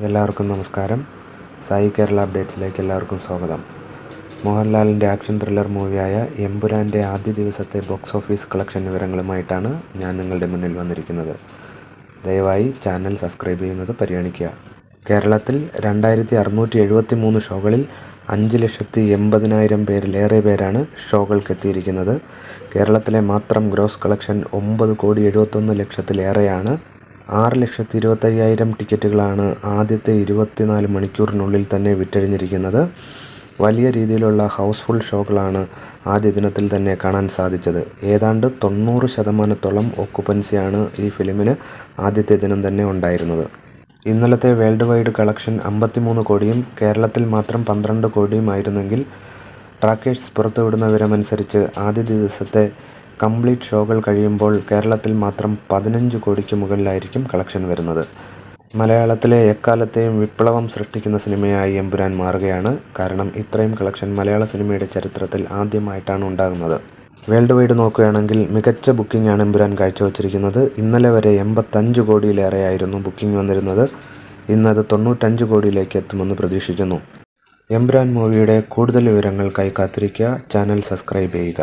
എല്ലാവർക്കും നമസ്കാരം. സായി കേരള അപ്ഡേറ്റ്സിലേക്ക് എല്ലാവർക്കും സ്വാഗതം. മോഹൻലാലിൻ്റെ ആക്ഷൻ ത്രില്ലർ മൂവിയായ എമ്പുരാൻ്റെ ആദ്യ ദിവസത്തെ ബോക്സ് ഓഫീസ് കളക്ഷൻ വിവരങ്ങളുമായിട്ടാണ് ഞാൻ നിങ്ങളുടെ മുന്നിൽ വന്നിരിക്കുന്നത്. ദയവായി ചാനൽ സബ്സ്ക്രൈബ് ചെയ്യുന്നത് പരിഗണിക്കുക. കേരളത്തിൽ 2673 ഷോകളിൽ 5,80,000 പേരിലേറെ പേരാണ് ഷോകൾക്കെത്തിയിരിക്കുന്നത്. കേരളത്തിലെ മാത്രം ഗ്രോസ് കളക്ഷൻ 9,71,00,000-ലേറെയാണ്. 6,25,000 ടിക്കറ്റുകളാണ് ആദ്യത്തെ 24 മണിക്കൂറിനുള്ളിൽ തന്നെ വിറ്റഴിഞ്ഞിരിക്കുന്നത്. വലിയ രീതിയിലുള്ള ഹൗസ്ഫുൾ ഷോകളാണ് ആദ്യ ദിനത്തിൽ തന്നെ കാണാൻ സാധിച്ചത്. ഏതാണ്ട് 90% ഓക്കുപ്പൻസിയാണ് ഈ ഫിലിമിന് ആദ്യത്തെ ദിനം തന്നെ ഉണ്ടായിരുന്നത്. ഇന്നലത്തെ വേൾഡ് വൈഡ് കളക്ഷൻ 53 കോടിയും കേരളത്തിൽ മാത്രം 12 കോടിയും ആയിരുന്നെങ്കിൽ ട്രാക്കേഴ്സ് പുറത്തുവിടുന്ന വിവരമനുസരിച്ച് ആദ്യ ദിവസത്തെ കംപ്ലീറ്റ് ഷോകൾ കഴിയുമ്പോൾ കേരളത്തിൽ മാത്രം 15 കോടിക്ക് മുകളിലായിരിക്കും കളക്ഷൻ വരുന്നത്. മലയാളത്തിലെ എക്കാലത്തെയും വിപ്ലവം സൃഷ്ടിക്കുന്ന സിനിമയായി എമ്പുരാൻ മാറുകയാണ്. കാരണം ഇത്രയും കളക്ഷൻ മലയാള സിനിമയുടെ ചരിത്രത്തിൽ ആദ്യമായിട്ടാണ് ഉണ്ടാകുന്നത്. വേൾഡ് വൈഡ് നോക്കുകയാണെങ്കിൽ മികച്ച ബുക്കിംഗാണ് എമ്പുരാൻ കാഴ്ചവെച്ചിരിക്കുന്നത്. ഇന്നലെ വരെ 85 കോടിയിലേറെയായിരുന്നു ബുക്കിംഗ് വന്നിരുന്നത്. ഇന്നത് 95 കോടിയിലേക്ക് എത്തുമെന്ന് പ്രതീക്ഷിക്കുന്നു. എമ്പുരാൻ മൂവിയുടെ കൂടുതൽ വിവരങ്ങൾക്കായി കാത്തിരിക്കുക. ചാനൽ സബ്സ്ക്രൈബ് ചെയ്യുക.